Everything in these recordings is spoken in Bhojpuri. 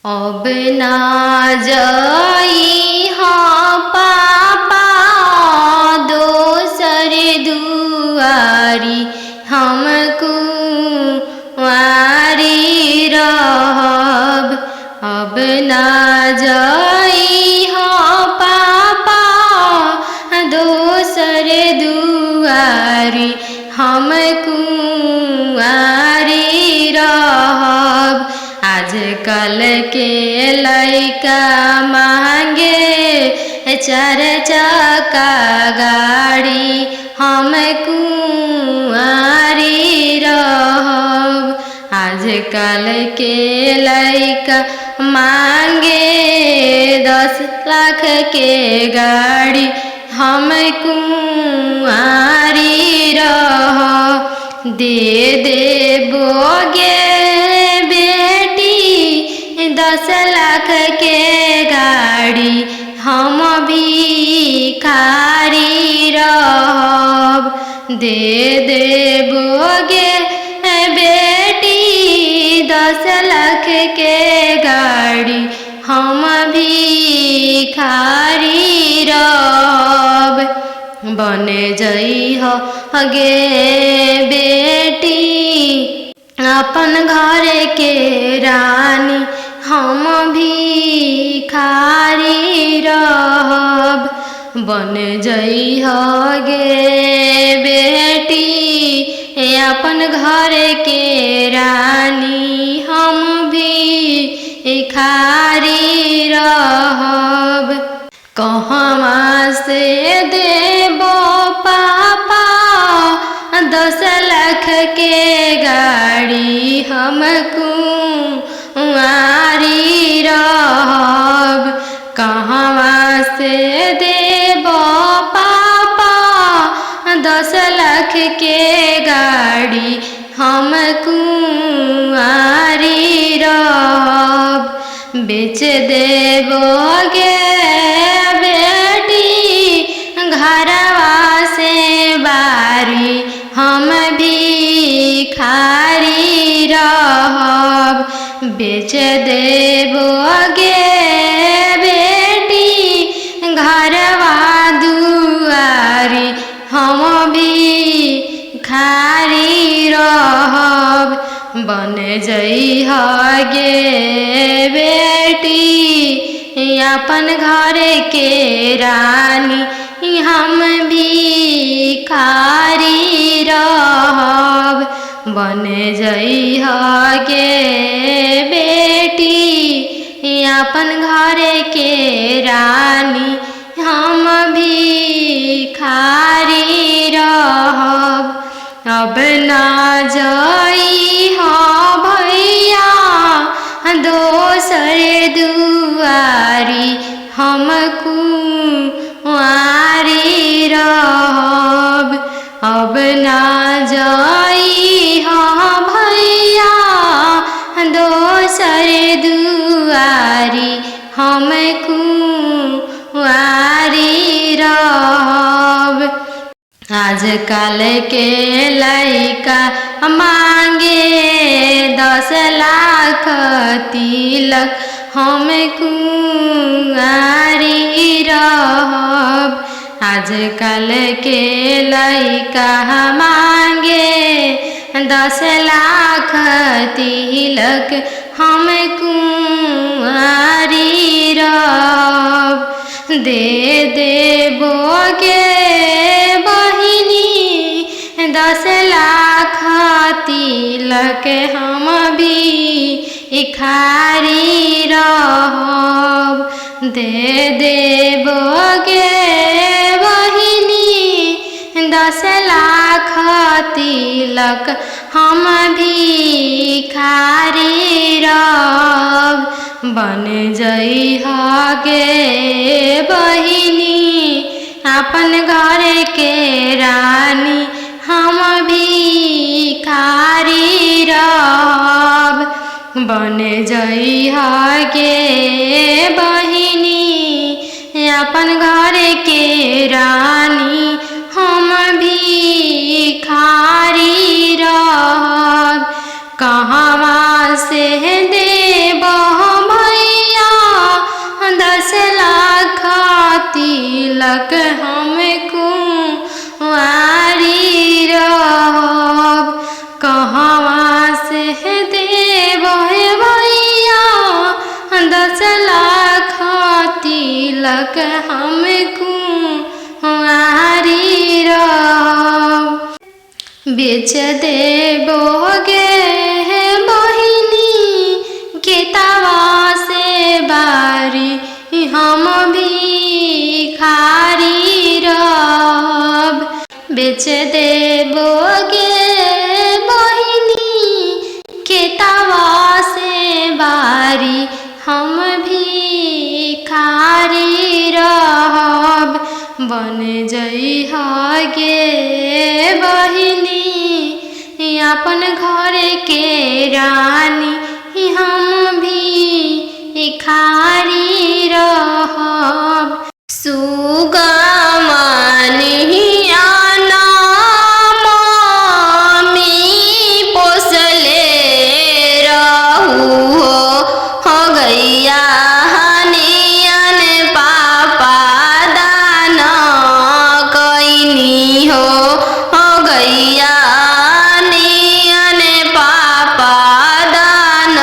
अब ना जाई हाँ पापा दोसर दुआरी, हमको वारी रहब। अब ना जाई हाँ पापा दोसर दुआरी, हमको वारी रहब। आजकल के लइका मांगे चार चक्का गाड़ी, हम कुंवारी रहब। आजकल के लइका मांगे 10 लाख के गाड़ी, हम कुंवारी रहब। दे देबोगे 10 लाख के गाड़ी, हम भिखारी रहब। दे देबोगे बेटी 10 लाख के गाड़ी, हम भिखारी रहब। बन जइह गे बेटी अपन घर के रानी, हम भिखारी रहब। बन जइह गे बेटी अपन घर के रानी, हम भिखारी रहब। कहवा से देबो पापा 10 लाख के गाड़ी, हम कुंवारी रहब। कहवा से देबो पापा 10 लाख के गाड़ी, हम कुंवारी रहब। बेच देबोगे बेटी घरवा से बारी, हम भिखारी रहब। बेच देबोगे बेटी घरवा दुआरी, हम भिखारी रहब। बन जइह गे बेटी अपन घर के रानी, हम भिखारी रहब। बन जइह गे बेटी अपन घर के रानी, हम भिखारी रहब। अब ना जाई हाँ भैया दोसर दुआरी, हम कुंवारी रहब। अब ना जाई हाँ भैया दोसर दुआरी, हम कुंवारी रहब। आजकल के लइका मांगे 10 लाख तिलक, हम कुंवारी रहब। आजकल के लइका मांगे 10 लाख तिलक, हम कुंवारी रहब। दे देबोगे बहिनी 10 लाख तिलक, हम भिखारी रहब। दे देबोगे बहिनी 10 लाख तिलक, हम भिखारी रहब। बन जइह गे बहिनी अपन घर के रानी, हम भिखारी रहब। बन जइह गे बहिनी अपन घर के रानी, हम भिखारी रहब। कहवा से देबो भैया तिलक हम कुंवारी रहब। कहवा से देव भैया 10 लाख तिलक हम कुंवारी रहब। बेच देबोगे बहिनी केतवा से बारी हम भिखारी रहब। बेच देबोगे बहिनी केतवा से बारी हम भिखारी रहब। बन जइहा गे बहिनी अपन घर के रानी हम भिखारी रहब। सुगमनिया मम्मी पोसले रहू हो गैया हनियन पापा दान कैनी हो गैया हनियन पापा दान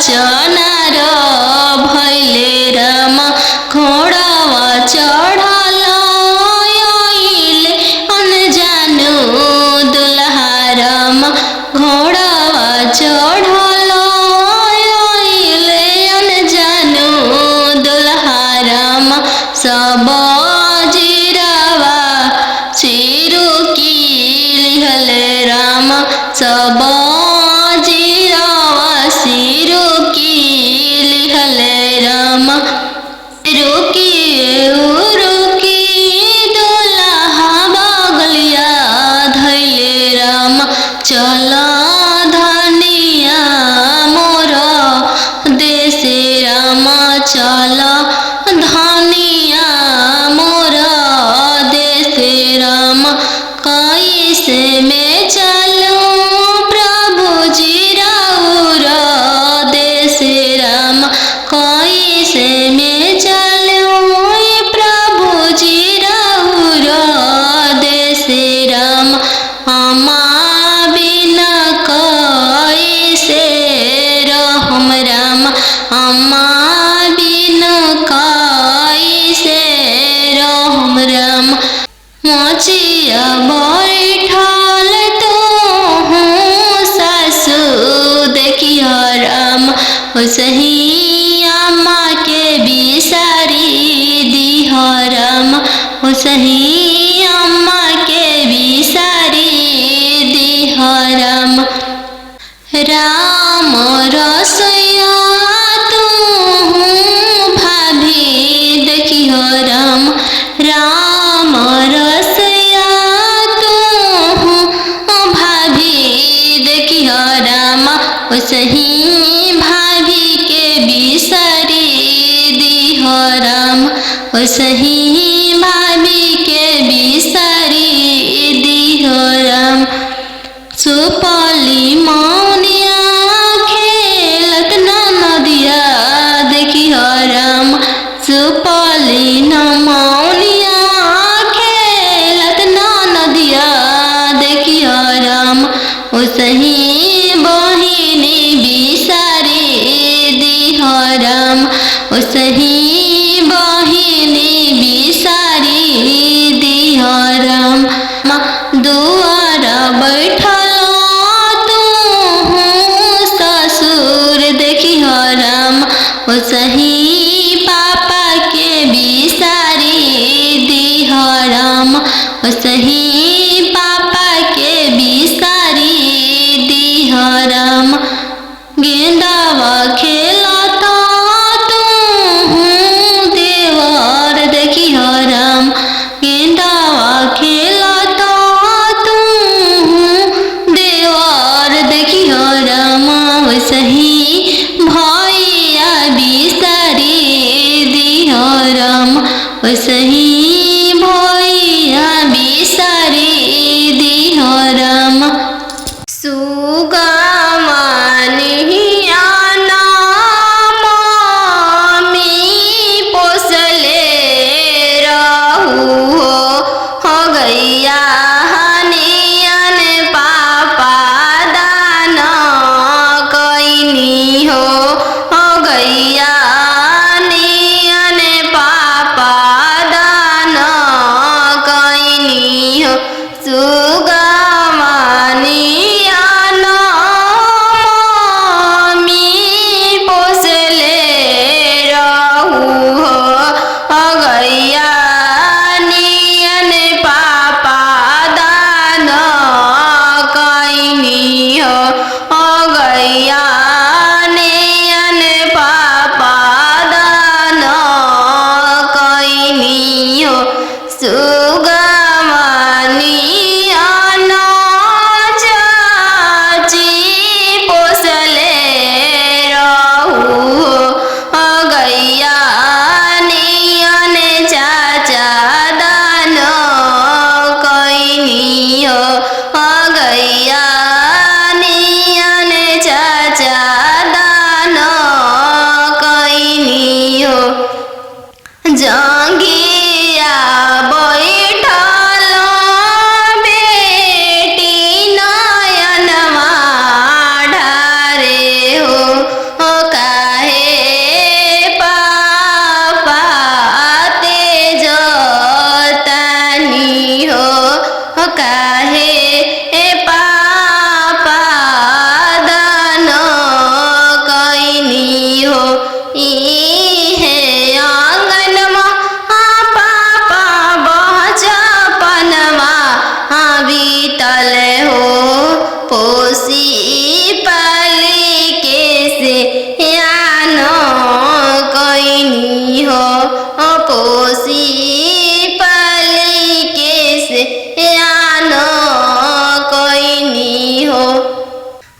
चनार भैले राम घोड़ावा चढ़ल आइले अनजानु दुल्हा राम घोड़ावा चढ़ल आइले अनजानु दुल्हा राम सब जीरावा चिरु की लिहले राम सब जीरावा सिरु की लिहले राम रुकी दुल्हा बगलिया धैले राम चल धनिया मोर देशे राम चल धनिया मोर देशे राम कैसे में चलूं प्रभु जी राउर देशे राम कैसे में चलूं प्रभु जी राउर देशे राम अम्मा बिना कैसे रहम राम अम्मा बिना कैसे रहम राम मोचिया बैठल तो हूँ सासु देखिया राम सही अम्मा के बिसारी दिह राम सही अम्मा के बिसारी दिह राम राम रसोया तू भाभी देखिह राम राम रसोया तू भाभी देखिह राम सही भाभी के बिसारी दिह राम सही भाभी के बिसारी दिह राम सुपली मौनिया खेलत नदिया देखिह राम सुपली मौनिया खेलत नदिया देखिह राम सही बहिनी बिसारी दिह राम सही बहिनी बिसारी दिह राम दुआर बैठल तू ससुर देखिह राम सही पापा के बिसारी दिह राम सही पापा के बिसारी दिह राम गेंदावा खेलता तू देवर देखिह राम गेंदावा खेलता तू देवर देखिह राम सही भैया बिसा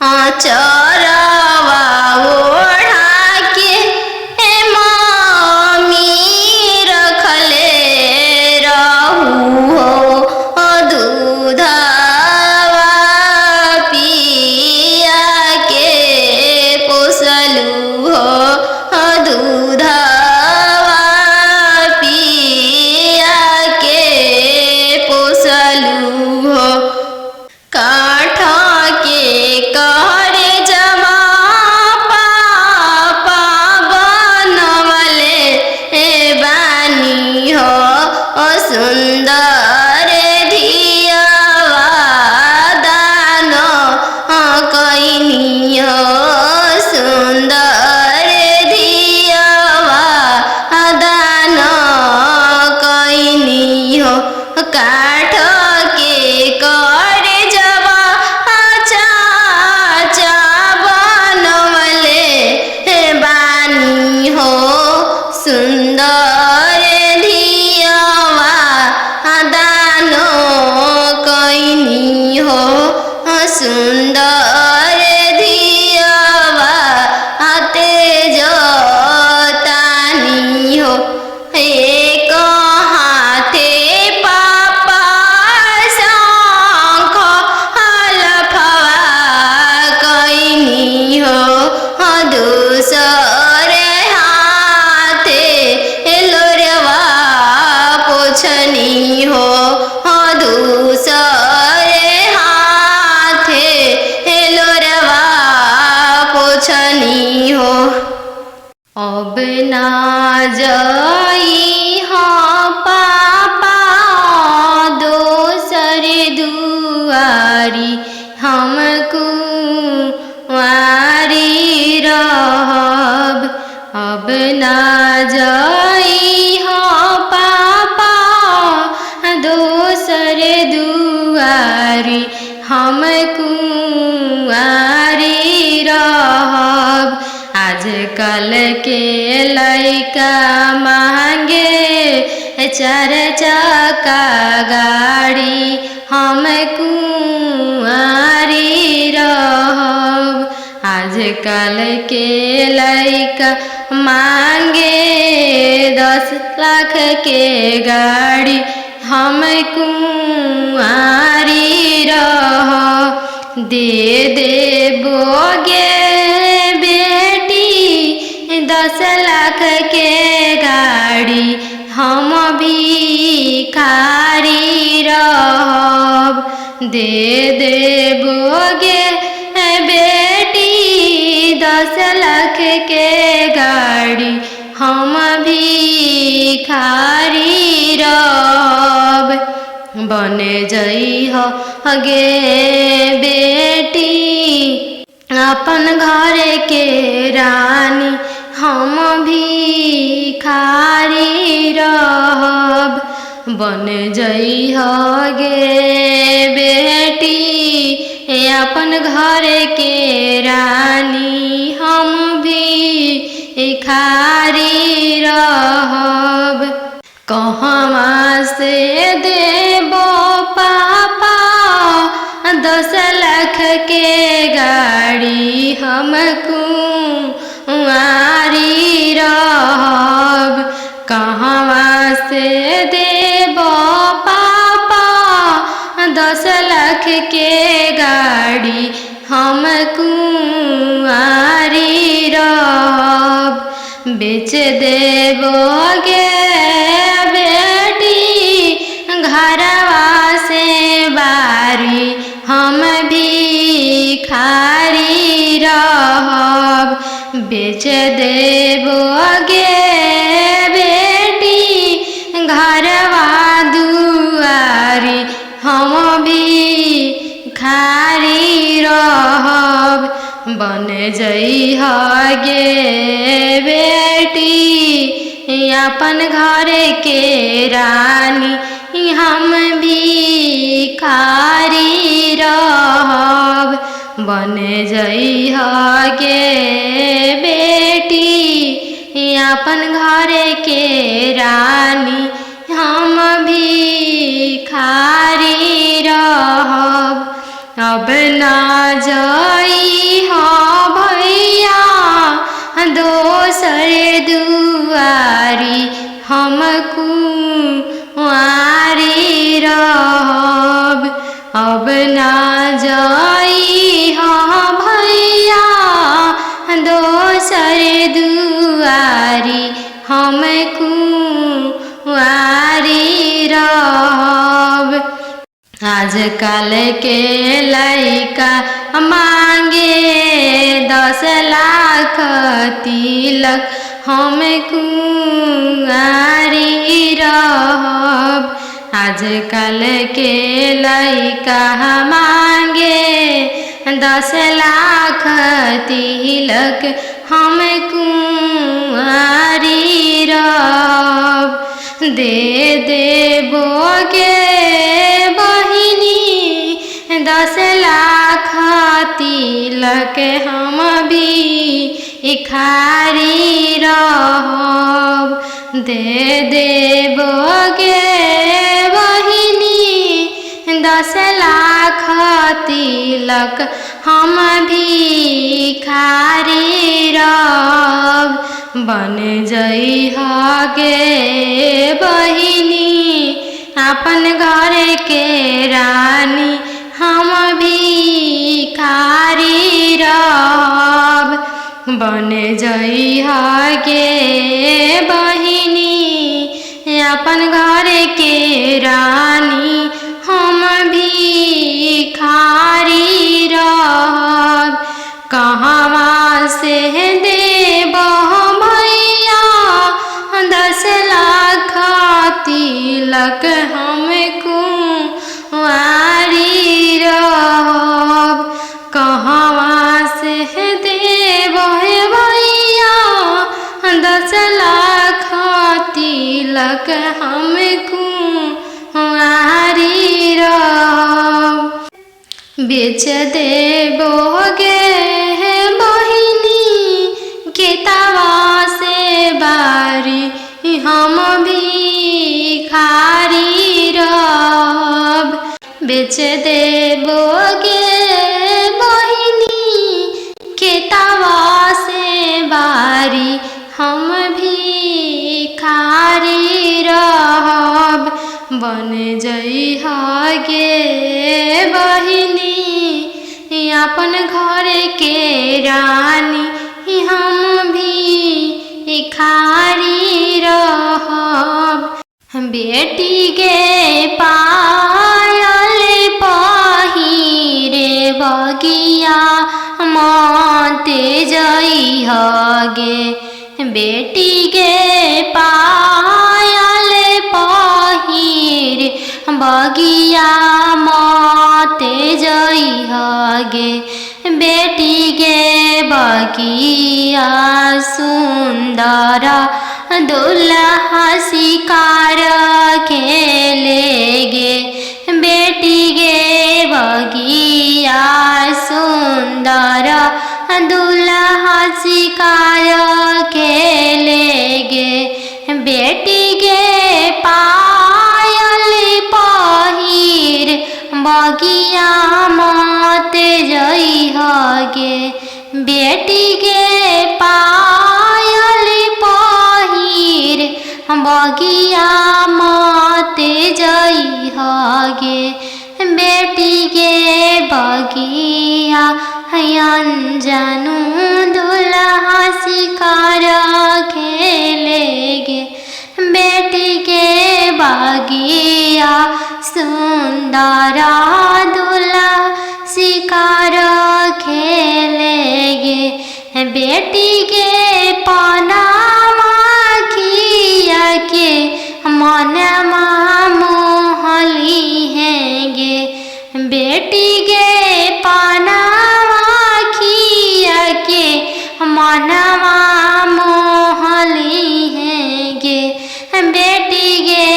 चरवा ओढ़ा के मामी रखले रहू हो दूधवा पिया के पोसलू हो दूधवा पिया के पोसलू हो काठ के कहरे जमा पापा बनवले बानी हो सुंदर धियावा दान कैनी हो सुंदर धियावा दान कैनी हो काठ के करे जवा चाचा बनवले बानी हो सुंदर धियावा दान कैनी हो सुंदर धियावा तेज तानी हो एक हाथे पापा शंख हलफवा कैनी हो दूसरे हाथे लोरवा पोछनी हो दूसरे हाथे लोरवा पोछनी हो अब ना जाई हाँ पापा दोसर दुआरी हमको वारी रहब अब ना जाई हाँ पापा दोसर दुआरी हमको वारी रहब आजकल के लइका मांगे चार चक्का गाड़ी हम कुंवारी रहब आजकल के लइका मांगे 10 लाख के गाड़ी हम कुंवारी रहब दे बोगे बेटी 10 लाख के गाड़ी हम भिखारी रहब दे बोगे बेटी 10 लाख के गाड़ी हम भिखारी रहब बन जइह गे बेटी अपन घर के रानी हम भिखारी रहब बन जइह गे बेटी अपन घर के रानी हम भिखारी रहब कहवा से देबो पापा 10 लाख के गाड़ी हम कुंवारी रहब कहवा से देबो पापा 10 लाख के गाड़ी हम कुंवारी रहब बेच देबोगे बेटी घरवा से बारी हम भिखारी रहब बेच देबोगे बेटी घरवा दुआरी हम भिखारी रहब बन जइह गे बेटी अपन घर के रानी हम भिखारी रहब बन जइह गे बेटी अपन घर के रानी हम भिखारी रहब अब ना जाई आजकल के लइका मांगे 10 लाख तिलक, हम कुंवारी रहब। आजकल के लइका मांगे 10 लाख तिलक, हम कुंवारी रहब। दे देबोगे बहिनी 10 लाख तिलक, हम भी भिखारी रहब। दे देबोगे बहिनी 10 लाख तिलक, हम भिखारी रहब। बन जइहगे बहिनी अपन घर के रानी, हम भिखारी रहब। बन जइहगे बहिनी अपन घर के रानी, हम भिखारी रहब। कहवा से देबह भैया 10 लाख तिलक, हम कुंवारी रहब। कहवा से देबह भैया 10 लाख तिलक, हम कुंवारी रहब। बेच देबोगे बहिनी खेतवा से बारी, हम भिखारी रहब। बेच देबोगे बहिनी खेतवा से बारी, हम भिखारी रहब। बन जइहगे बहिनी अपन घर के रानी, हम भिखारी रहब। बेटी के पायल पहिरे बगिया मत जइहगे। बेटी के पायल पहिरे बगिया मत जइहगे। बेटी के बगिया सुंदर दुल्हा शिकार खेलेगे। बेटी के बगिया सुंदर दुल्हा शिकार खेलेगे। बेटी के पायल पहिर बगिया मत जइहगे। बेटी के पायल पहिर बगिया मत जइहगे। बेटी के बगिया अनजानू दुल्हा शिकार खेलेगे। बेटी के बगिया सुंदर दुल्हा शिकार खेलेगे। बेटी के पनामा खिया के मनमा मोहली हैगे। बेटी के पनामा खिया के मनमा मोहली हैगे। बेटी के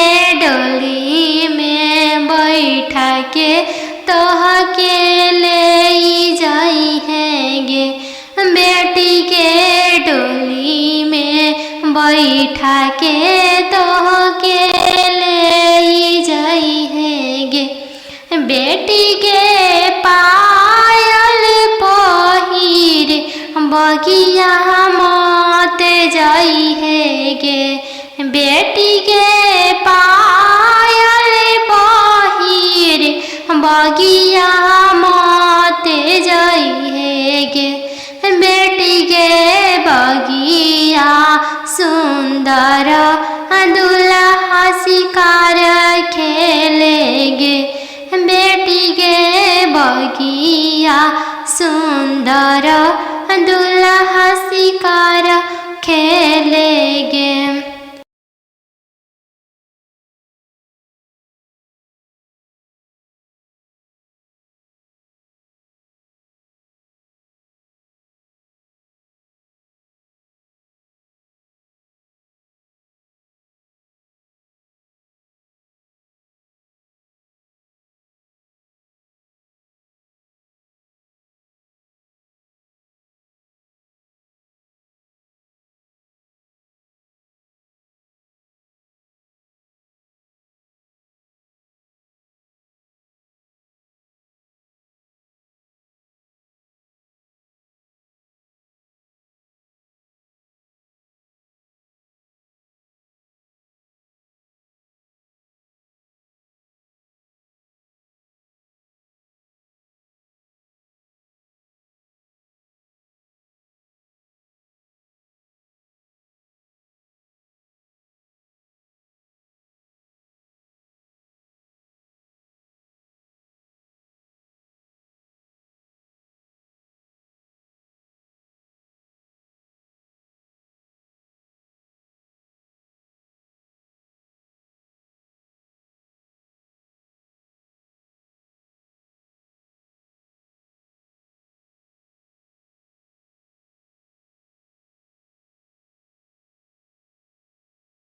डोली में बैठा के तोह के ले जाई हैगे। बेटी के डोली में बैठा के तोह के ले जाई हैगे। बेटी के पायल पहिर बगिया मत जाई हैगे। बेटी के पायल पहिर बगिया मत जाई हैगे। बेटी के बगिया सुंदर दुल्हा शिकार खेलेगे। बेटी बगिया सुंदर दुल्हा शिकार खेलेगे।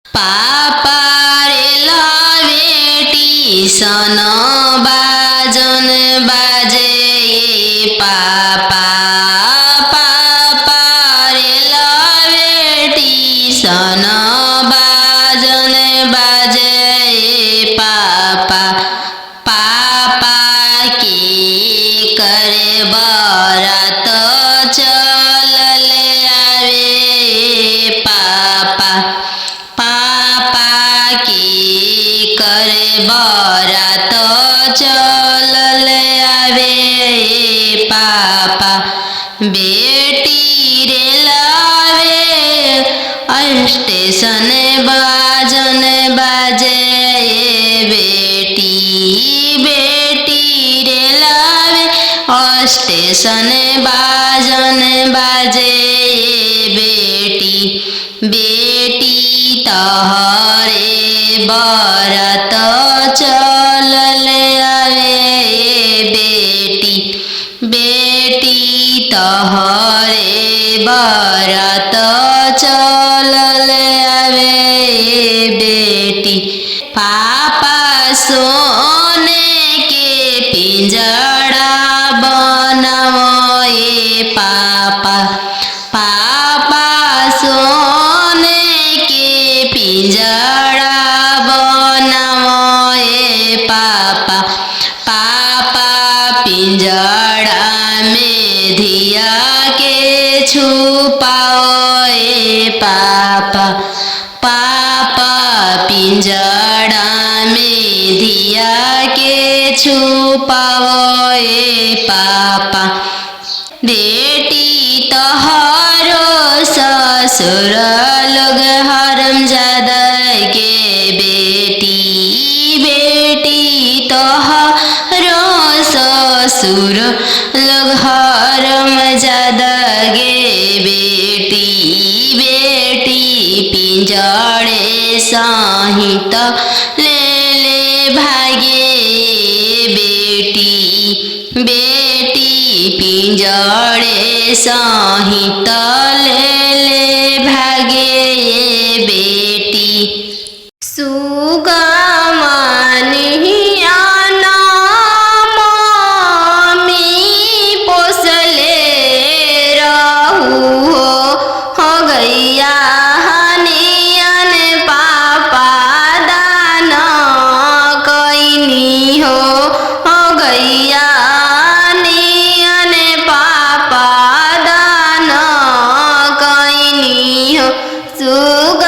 पापा रे बेटी सन बाजन बाजे पापा पापा रे बेटी सन बाजन बाजे पापा पापा की करे बारात चल ले आवे पापा पापा की करे बारात चल ले आवे पापा बेटी रे लावे स्टेशन बाजन बाजे बेटी बेटी रे लावे स्टेशन बाजन बाजे बेटी बेटी तहरे बारात चल ले आवे बेटी बेटी तहरे बारात चल ले आवे बेटी पापा सोने के पिंजड़ा बनाओ पापा पापा सोने के पिंजड़ा बनाओ पापा पापा पिंजड़ा में धिया के छुपाओ पापा पापा पिंजड़ा में धिया के छुपाओ पापा बेटी तोहरो ससुर लोग हरामजादा के बेटी बेटी तोहरो ससुर लोग हरामजादा गे बेटी बेटी पिंजड़े सहित ले ले भागे बेटी बेटी पिंजड़े सहित ले ले भागे बेटी सुगमनिया मम्मी पोसले रहू हो गैया हनियन पापा दान कैनी हो गैया नियन पापा दान कैनी हो सुग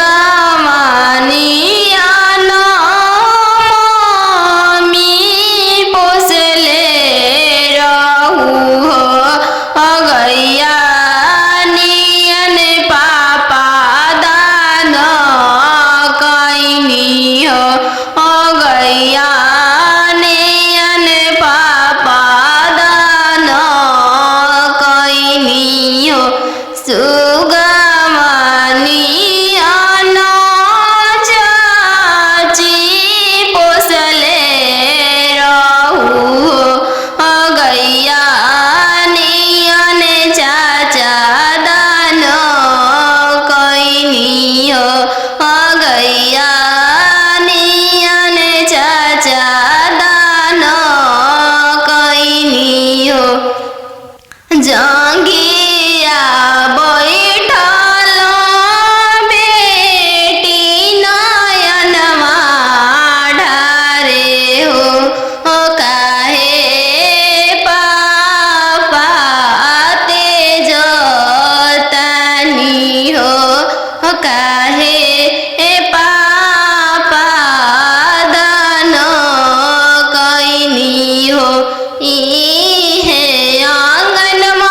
जंगिया बैठल बेटी नयनवा ढारे हो काहे पापा तेजतानी हो काहे पापा दान कैनी हो इहे आंगनमा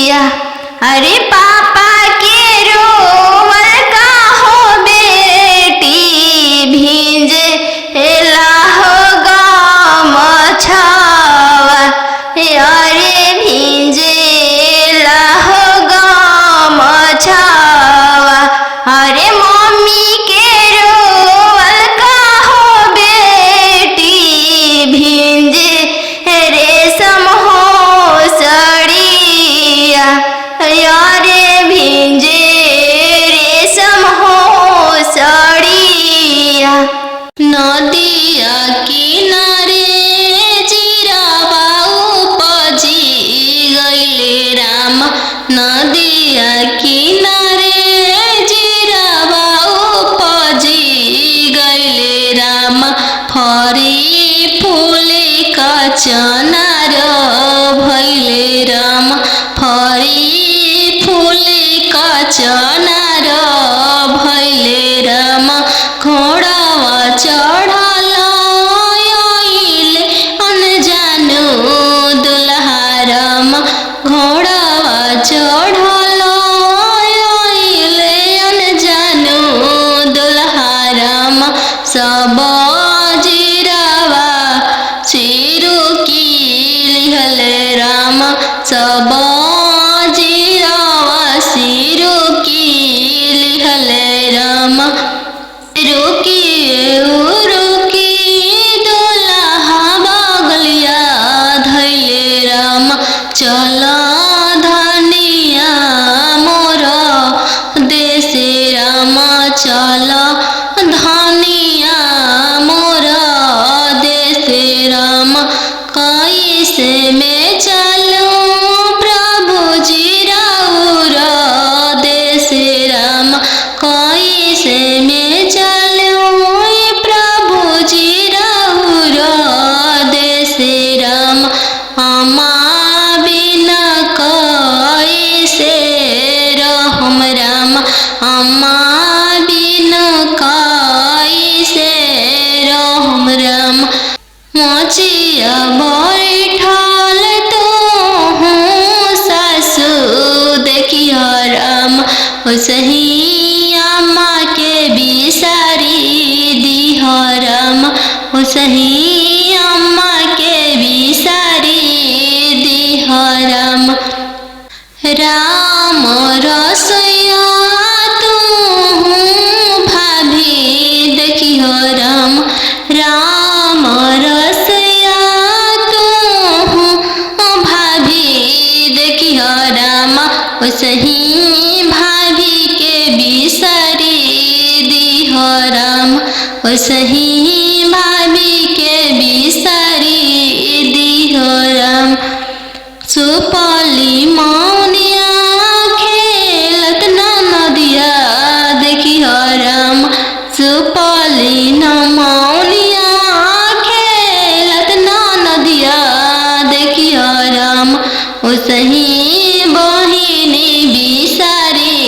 अरे पापा के रोवल का हो बेटी भींजे लाहो गमछावा, अरे भींजे लाहो गमछावा। अरे मम्मी के रोवल का हो बेटी भींजे रेशम हो सड़िया, अरे भींजे रेशम हो सड़िया। नदिया किनारे जीरावा उपजी गइले राम, नदिया किनारे जीरावा उपजी गइले राम। फरी फूले का चनार भइले राम, फरी फूले का चनार भइले राम। घोड़ावा चढ़ल आइले अनजानु दुल्हा राम, घोड़ावा चढ़ल आइले अनजानु दुल्हा राम। सब जीरावा चिरुकी लिहले राम, सब जीरावा सिरुकी लिहले राम। रुकी रुकी दुल्हा बगलिया धैले राम, चल धनिया मोर देशे राम, चल धनिया मोर देशे राम। कैसे में चलूं प्रभु जी राउर देशे राम, कैसे में चलूं प्रभु जी राउर देशे राम। अम्मा बिना कैसे रहम राम, अम्मा बिना कैसे रहम राम। मोचिया बैठल तो हूँ सासु देखिया राम, ओसही अम्मा के बिसारी दिह राम, ओसही अम्मा के बिसारी दिह राम। राम रसोइया तू भाभी देखिह राम, राम रसोइया तू भाभी देखिह राम, ओसही भाभी के बिसारी दिह राम, ओसही भाभी के बिसारी दिह राम। सुपली मौनिया खेलत नदिया देखिह राम, सुपली मौनिया खेलत नदिया देखिह राम। ओसही बहिनी बिसारी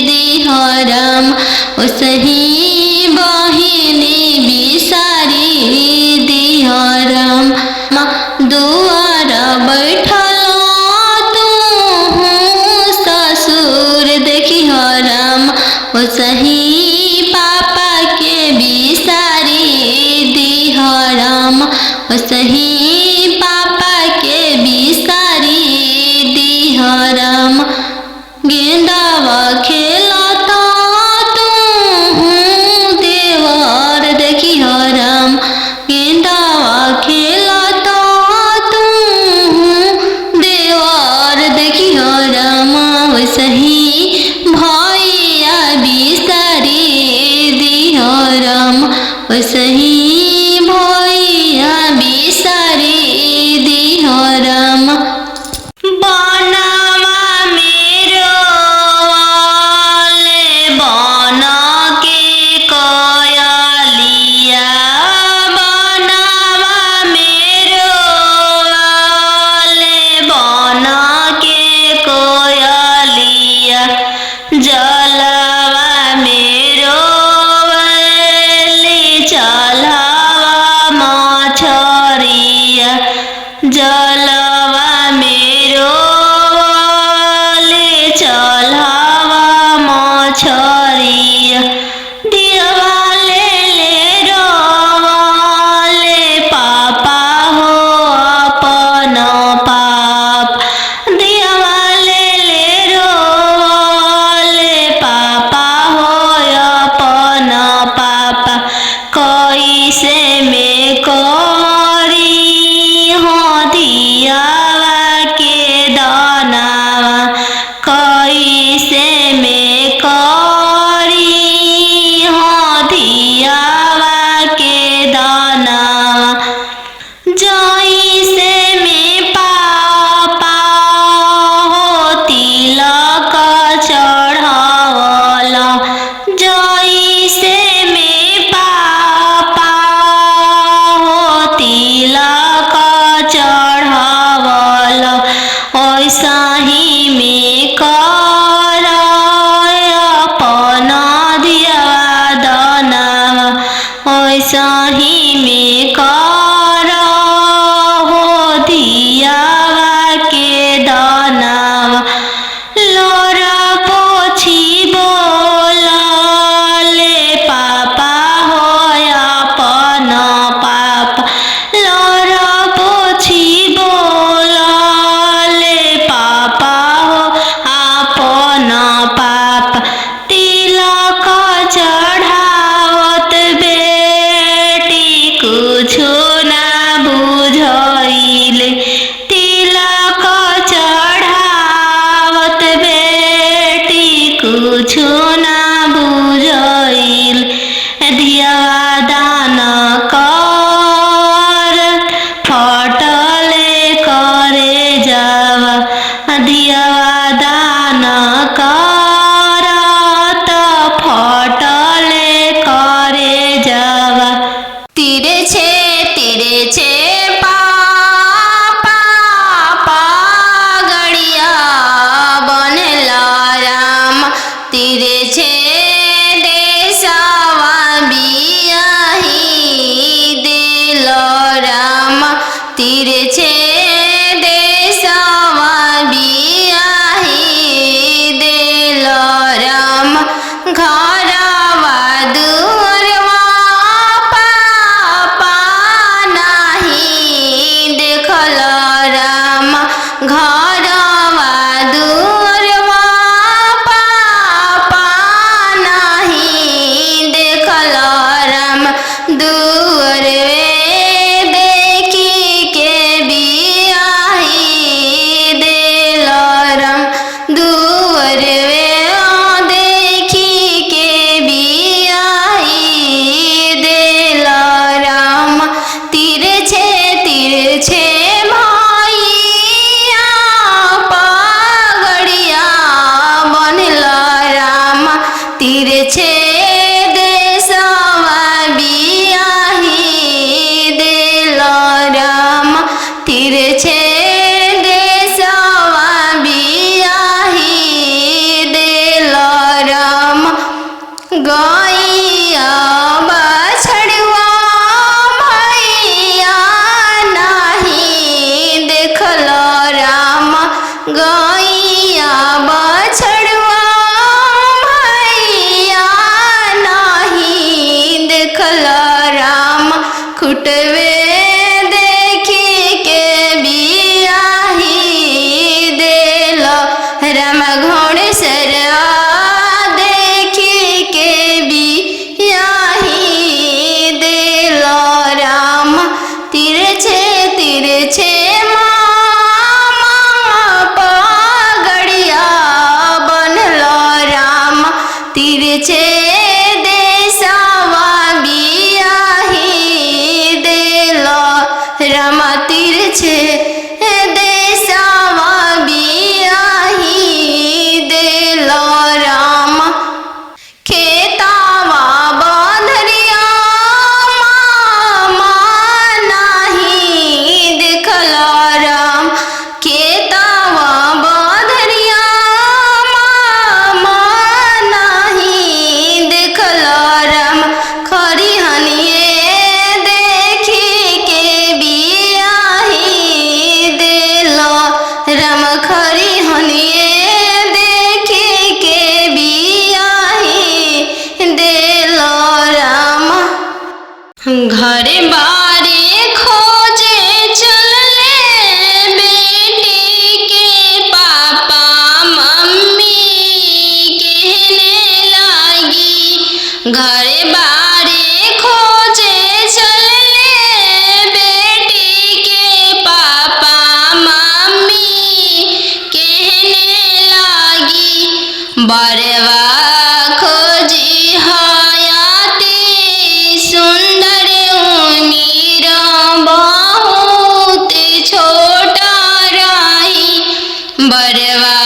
दिह राम, ओसही बहिनी बिसारी दिह राम। दुआर बैठल तू ससुर देखिह राम, ओसही पापा के बिसारी दिह राम, ओसही पापा के बिसारी दिह राम। गेंदावा खेलता तू तिरछे देशवा बियाही देलो राम घरवा दुअरवा पापा नाही देखल राम घरवा दुअरवा पापा नाही देखल राम दुअरवे देखी के बियाही देलो राम दुअरवे देखी के बियाही देलो राम तिरछे तिरछे भैया पगड़िया बनल राम तिरछे देशवा बियाही देलो राम तिरछे देशवा बियाही देलो राम गैया बछड़ुआ भैया नाही देखल राम गैया बछड़ुआ भैया नाही देखल राम खुटवे देखी के बियाही देलो राम घोड़सरवा देखी के बियाही देलो राम तिरछे तिरछे मामा पगड़िया बनल राम तिरछे देशवा बियाही देलो राम तिरछे देशवा बियाही देलो राम खेतावा बंधरिया मामा नाही देखल राम खेतावा बंधरिया मामा नाही देखल राम खरिहनिए देखी के बियाही देलो राम खरिहनिए देखी के बियाही देलो राम घरे बारे खोजे चलले बेटी के पापा मम्मी कहने लागी घरे बारे खोजे चलले बेटी के पापा मम्मी कहने लागी बरवा खोजी हयाती सुंदर उमीर बहुत छोटा रही बरवा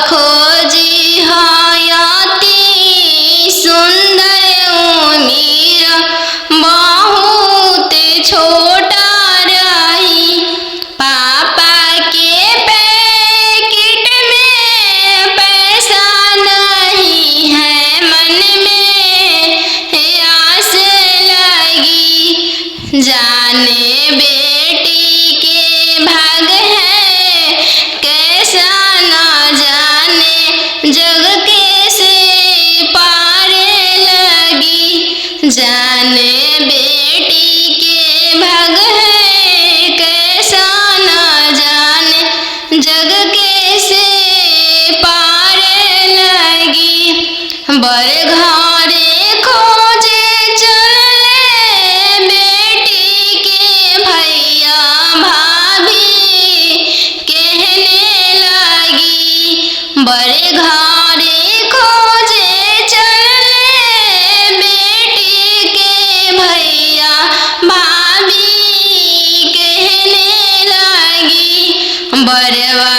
खोजी हयाती सुंदर उमीर बहुत छोटा रही पापा के पैकेट में पैसा नहीं है मन में आस लगी जाने बेटी के भाग है कैसा ना जाने जग कैसे पार लगी जाने बेटी के भाग है कैसा ना जाने जग कैसे पार लगी बर घरे खोजे चलले बेटी के भैया भाभी कहने लगी बर घरे खोजे चलले बेटी के भैया भाभी कहने लगी बरवा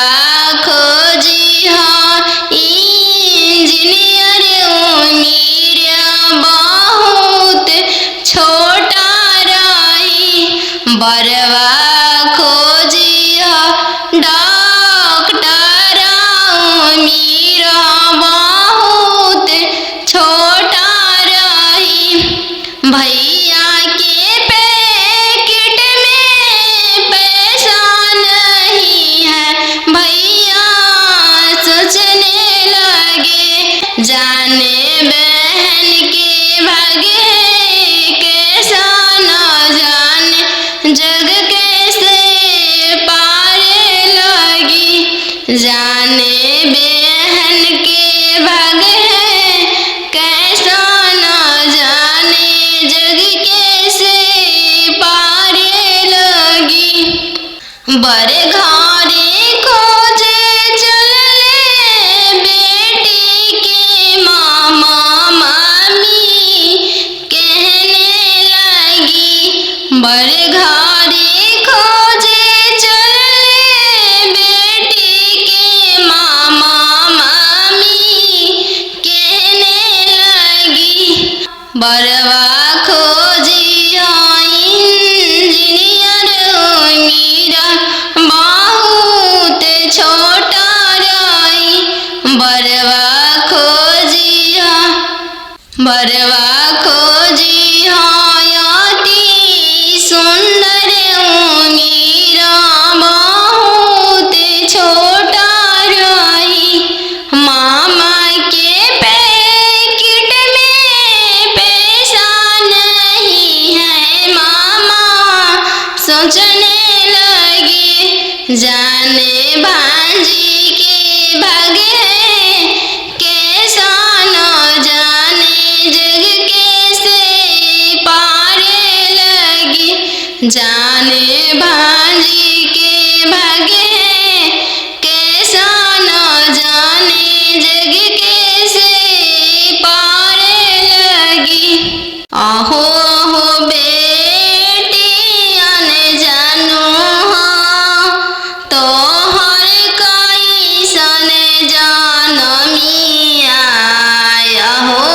खोजी हाँ इंजीनियर उमीर बहुत छोटा रही बरवा खोजी हाँ डॉक्टर उमीर बहुत छोटा रही भैया के पैकेट में बड़े घरे खोजे चलले बेटी के मामा मामी कहने लगी। बड़े घरे खोजे चलले बेटी के मामा मामी कहने लगी। बरवा खोजी इंजीनियर मीरा बहुत छोटा रही। बरवा खोजी अति सुंदर मीरा बहुत छोटा रही। मामा के पैकेट में पैसा नहीं है। मामा सोचने लगे जाने भांजी के भागे है कैसा न जाने जग कैसे पारे लगी। जाने भांजी के भागे है कैसा न जाने जग कैसे पारे लगी। आहो हो बेटी अन जानू हाँ तो हर कैसन जानमिया। हो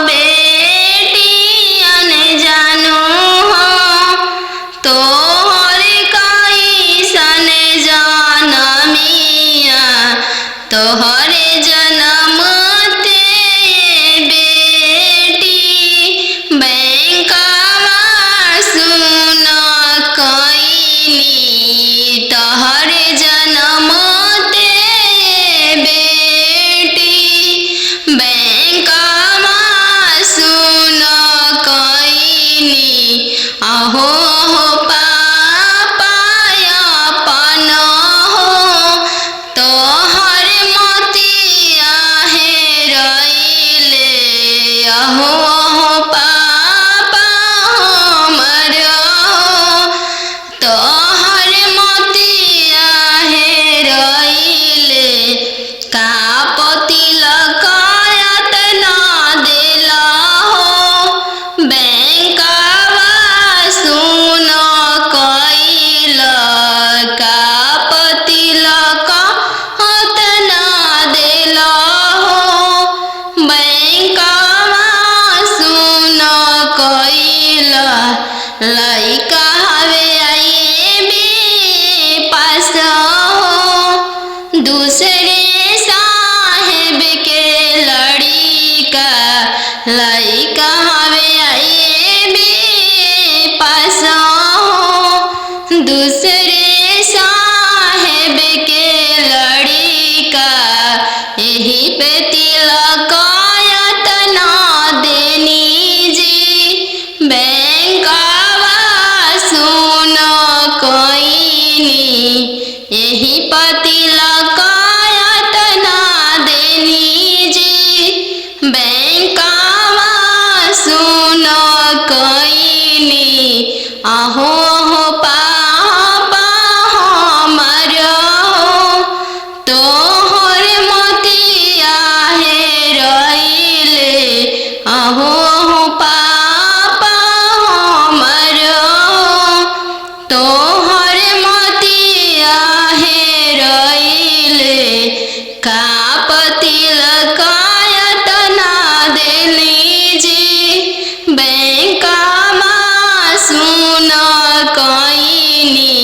बेटी अन जानू हाँ तो हर कैसन जानमिया। तोहर जनम ते बेटी बैंकवा सुन कईनी। तोहर जनम ते बेटी बैंकवा सुन कईनी। आहो हो पापा अपन हो तोहर मोतिया हेरैले। आहो हो पापा हमर हो तोहर मोतिया हेरैले। का पतिलक एतना देला हो बैंकवा सुन कइल। का पतिलक एतना देला हो बैंकवा सुन कइल। लइका हवे आईबी पास हो दूसरे साहेब के लड़िका। लइका हवे आईबी पास हो दूसरे साहेब के लड़िका। यही पे तिलक एतना देनी जी बैंकवा सुन कईनी। यही पतिलक एतना देनी जी बैंकवा सुन कईनी। आहो हो पापा हमर हो तोहर मोतिया हेरैले। आहो हो पापा हमर हो तोहर मोतिया हेरैले। का पतिलक एतना देली जी बैंकवा सुन कईनी।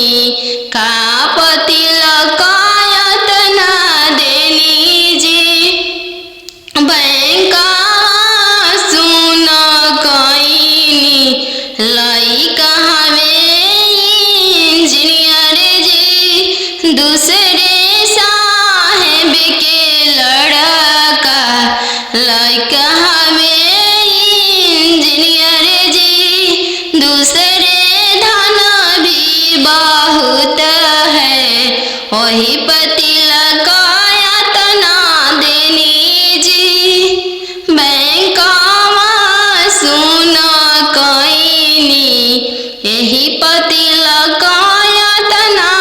का पतिलक एतना देली जी बैंकवा सुन कईनी। लइका हवे इंजीनियर जी दूसरे साहेब के लड़का। लइका हवे इंजीनियर जी दूसरे धन भी बहुत है। वही पतिलक एतना देनी जी बैंकवा सुन कईनी। यही पतिलक एतना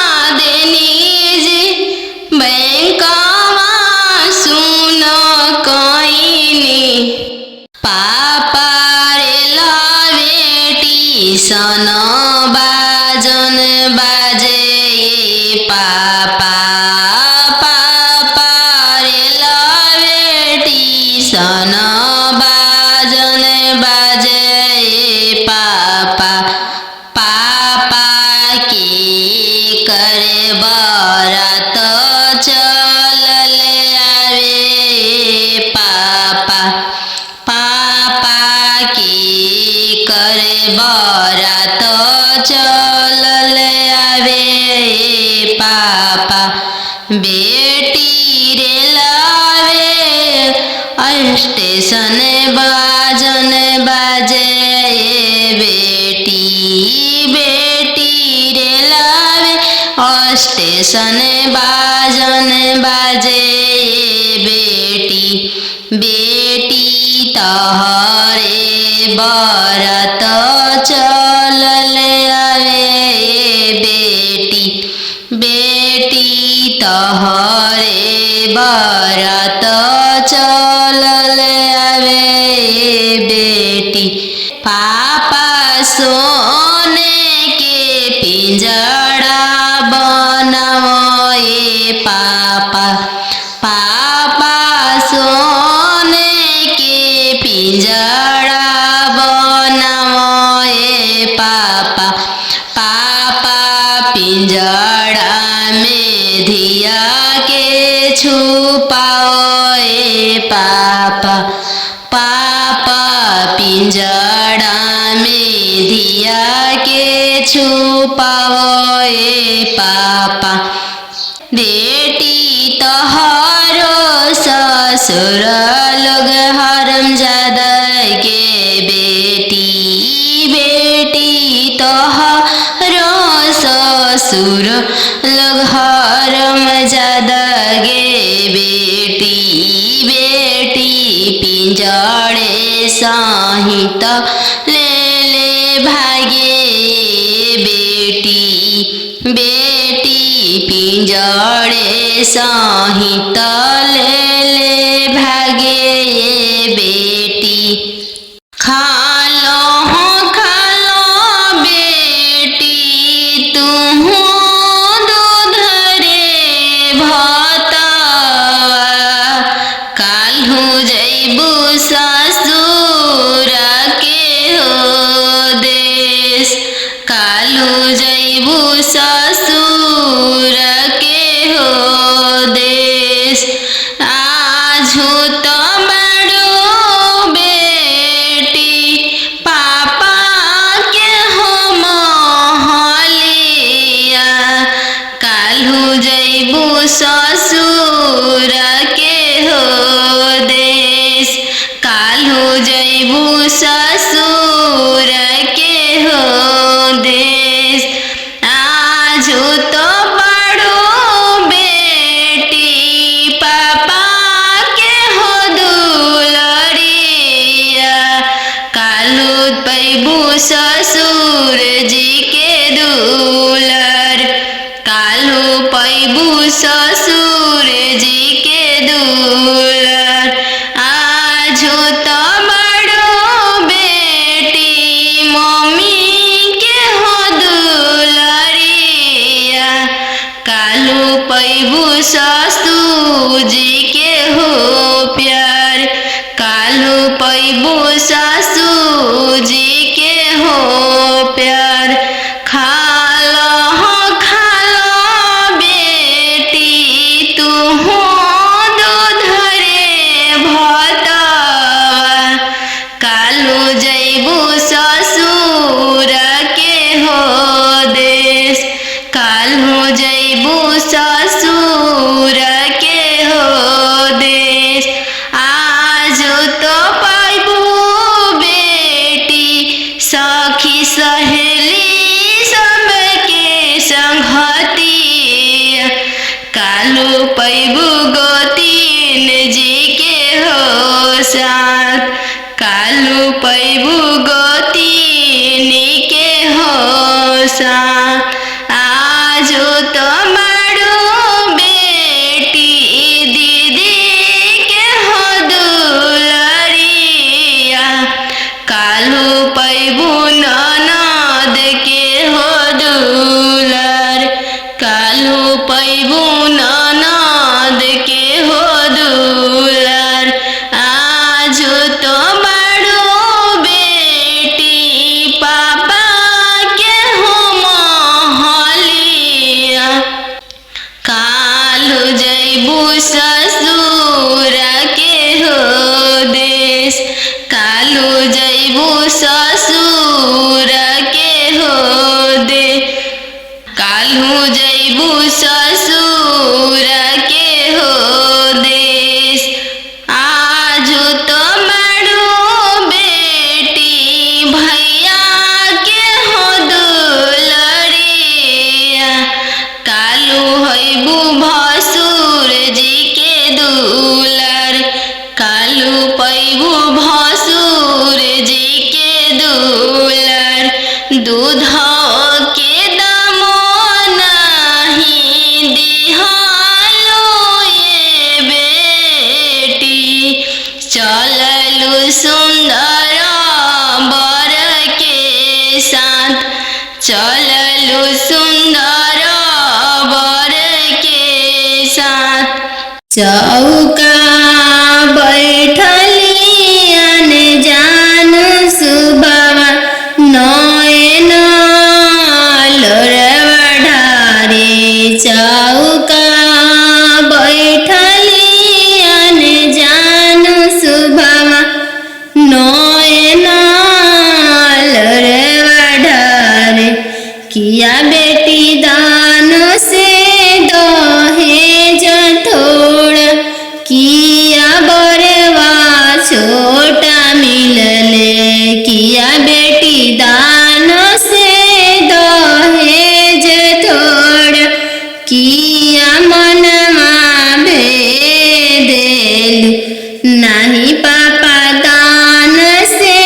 स्टेशन बाजन बाजे बेटी बेटी रे लावे स्टेशन बाजन बाजे बेटी बेटी तहरे बरत चलल आवे बेटी बेटी तहरे बरत चलल आवे बेटी पापा सोने के पिंजड़ा बनाओ पापा पापा सोने के पिंजड़ा बनाओ पापा पापा पिंजड़ा में धिया के छुपाओ पापा पापा पिंजड़ा में धिया के छुपाओ पापा बेटी तोहरो ससुर लोग हरामजादा के बेटी बेटी तोहरो ससुर लोग हरामजादा गे बेटी बेटी पिंजड़े सहित ले ले भागे बेटी बेटी पिंजड़े सहित ले ले भागे बेटी खालो बेटी तुम दूध रे भाता काल्हू जैबू ससुर के हो देश काल्हू जैबू ससुर के हो देश आजू तो बड़ो बेटी पापा के हो महलिया काल्हू जैबू ससुर के हो देश काल्हू जैबू ससुर के हो देश आजू तो बड़ो बेटी पापा के हो दुलरिया काल्हू पैबू ससुर जी के दुलर काल्हू पैबू ससुर जी के दुलर आजू तो बड़ो बेटी मम्मी के हो दुलरिया काल्हू पैबू ससुर जी के हो प्यार काल्हू पैबू ससुर जी के हो प्यार खालो बेटी तू दूध रे भाता काल्हू जैबू ससुर के हो देश काल्हू जैबू ससुर के हो देश आजू तो पैबू बेटी सखी सहेली सबके संगतिया काल्हू पैबू गोतीन जी के हो साथ काल्हू पैबू गोतीन के हो साथ आजू तो बड़ो बेटी दीदी के हो दुलरिया काल्हू पैबू ननद के हो दुलर काल्हू पैबू ननद के हो दुलर आजू तो बड़ो बेटी पापा के हो महलिया काल्हू जैबू ससुर के हो देश काल्हू जैबू ससुर के हो दे काल्हू जैबू ससुर के हो देश आजू तो चौका बैठली अनजान सुबवा नयन लोरवा ढारे चौका बैठली अनजान सुबवा नयन लोरवा ढारे किया बेटी दान से दहेज थोड़ा किया बरवा छोटा मिलले किया बेटी दान से दहेज थोड़ा किया मनमा भेदेलु नाही पापा दान से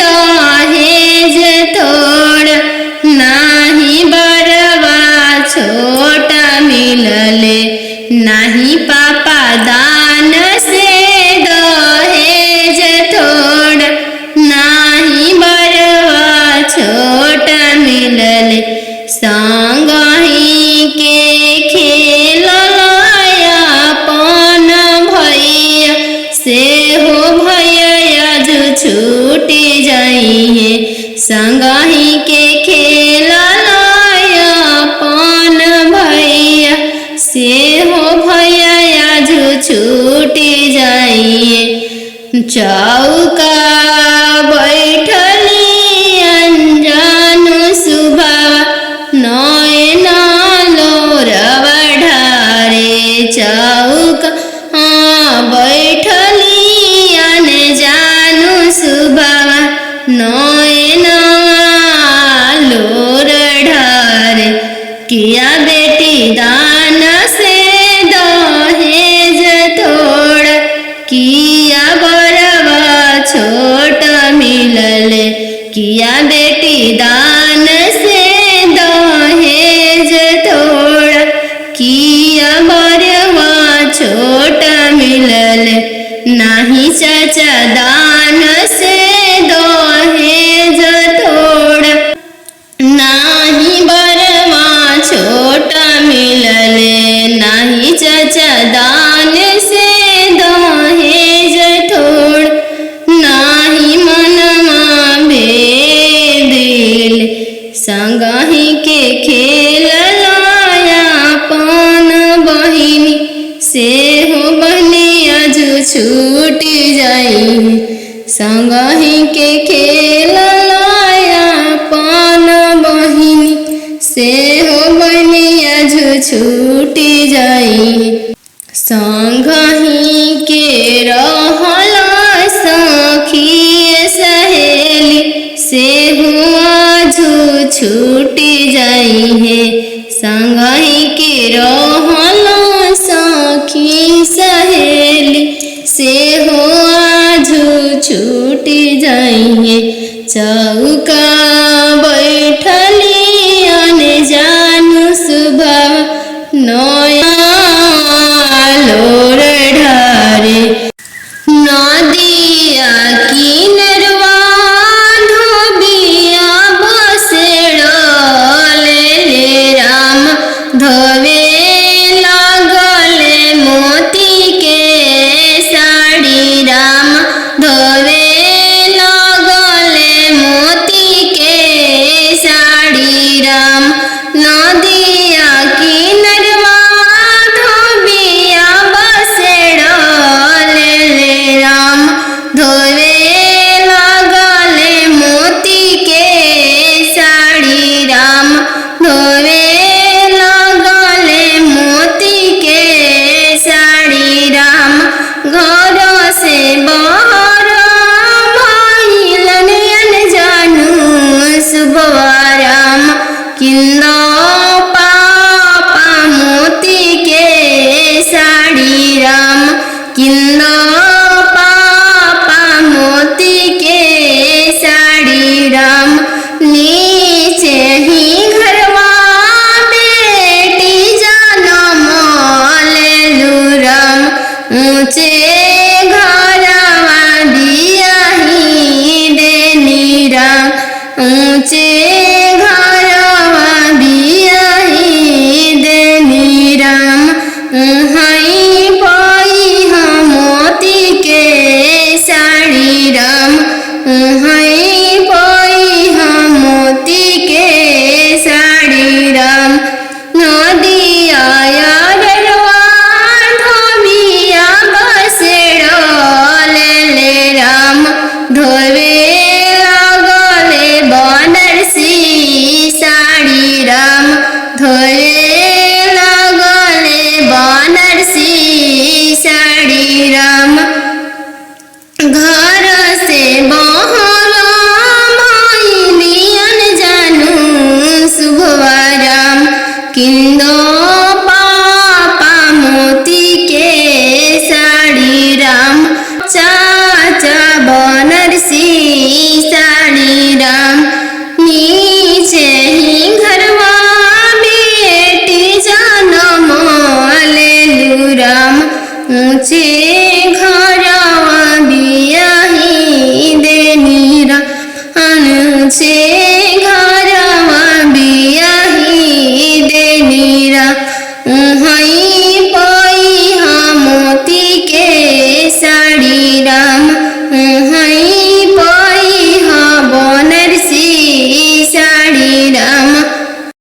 दहेज थोड़ा नाही बरवा छोटा मिलले नाही पापा दान से दहेज थोड़ा नाही बरवा छोटा मिलले संगही के खेललाया पन भैया से हो भैया जो छूटी जाई है संगही के खेललाया पन भैया से हो भैया जो छूटी जाइए चौका बैठली अनजान सुबवा नयन लोरवा ढारे चौका बैठली अनजान सुबवा नयन लोर ढारे किया बेटी दान से दहेज थोड़ा किया बरवा छोटा मिलले किया बेटी दान से दहेज थोड़ा किया बरवा छोटा मिलले नाही चाचा दान से दहेज थोड़ा नाही बरवा छोटा मिलले नाही चाचा दान से दहेज थोड़ा नाही मनमा भेदिल संगही के खेललाया पन बहिनी से हो बनिया जो छूटी जाई संगही के खेललाया पन बहिनी से हो बनिया जो छूटी जाई संगही के रहला सखी सहेली से हुआ जो छूटी जाई है संगही के रहला सखी सहेली से हुआ जो छूटी जाई है चौका बैठली अनजान सुबह नया इंदो पापा मोती के साड़ी राम, चाचा बनारसी साड़ी राम। नीचे ही घरवा बेटी जन्म लेलु राम, ऊंचे घरवा बियाही देनी राम, ऊंचे घरवा बियाही देनी राम। उहई पइहा मोती के साड़ी राम, उहई पइहा बनारसी साड़ी राम।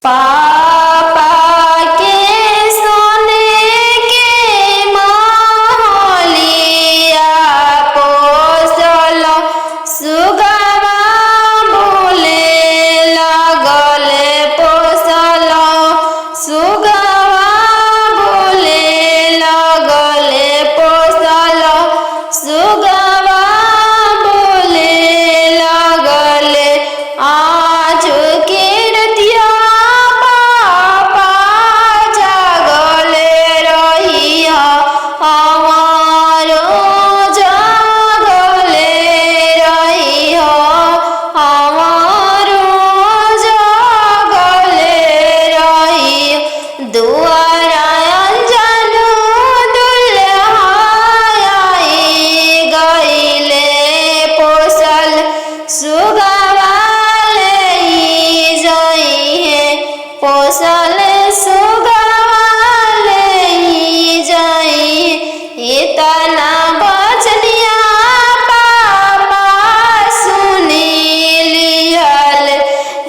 पापा के सोने के महलिया पोसल, सुगवा बोले लगले पोसल, सुगवा बोले लगले पोसल, सुगवा बोले लगले। आज के रतिया पापा जागले रहिया, हमारो जागले रहिया, हमारो जागले रहिया। दुआरा अंजनु दुल्हा आई गइले पोसल, सुगवा ले जाइए पोसल, सुगवा ले जाइए। इतना बचनिया पापा सुनी लिहल,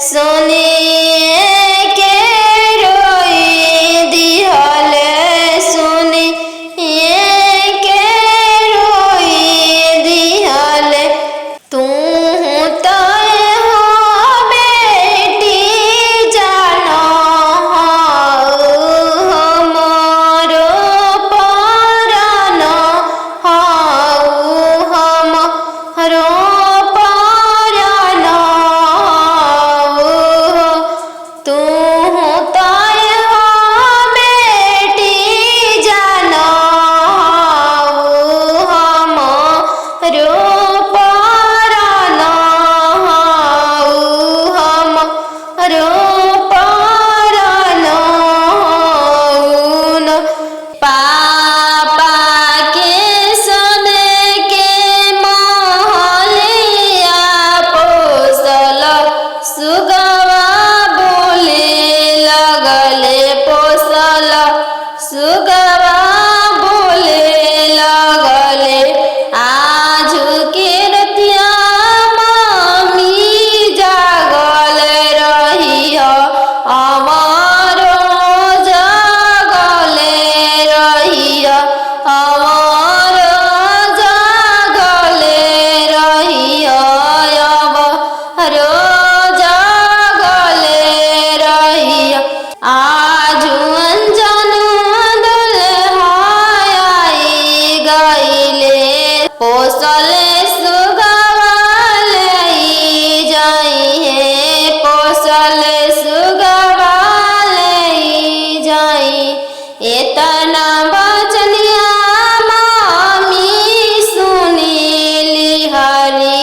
सुनिए के रोई दिहल, सुनिए के रोई दिहल। तू तय हो बेटी जानो हमारो परानो, हमारो परानो। तू तय हो बेटी जानो हमारो परानो, हमारो परानो। पापा के सोने के महलिया पोसल, सुगवा बोले लगले पोसल, सुगवा बोले लगले। आज के रतिया मम्मी जागल रहिया, हमारो जागले रहिया, हमारो जागले रहिया, हमारो जागले रहिया। आज अंजनु दुल्हा आई गइले पोसल, सुगवा ले जाइए पोसल, सुगवा ले जाई। इतना बचनिया मामी सुनी लिहली,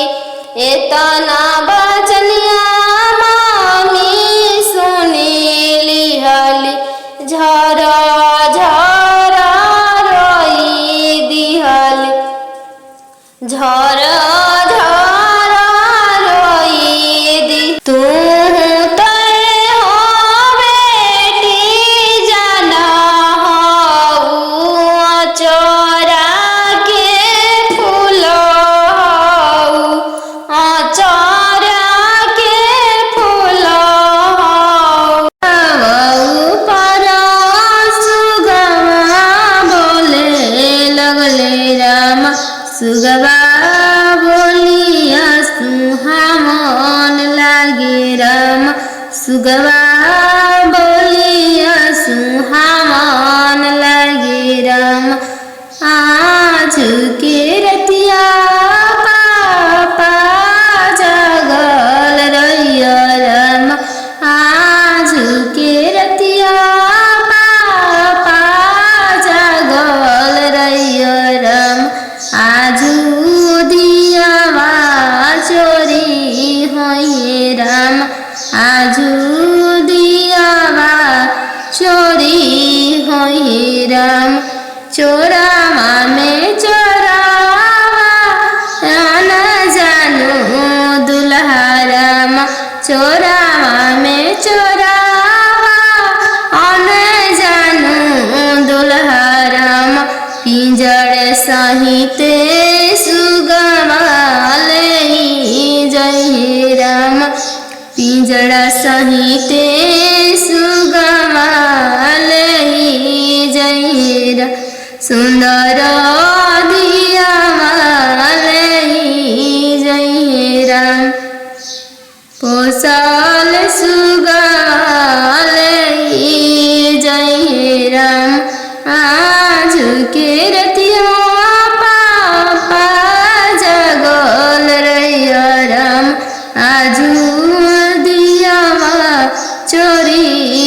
इतना बचनिया मामी सुनी लिहली। झरा झरा रोई दिहली, झरा झरा रोई दी। तू तय हो बेटी जाना चोरा के फूल, चोरा के फूल। पर सुगवा बोले लगले राम, सुगवा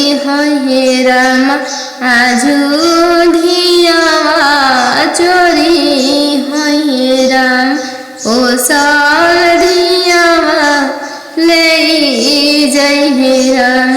हे राम आजू धियावा चोरी हे राम ओ साढ़ियावा ले जय हे राम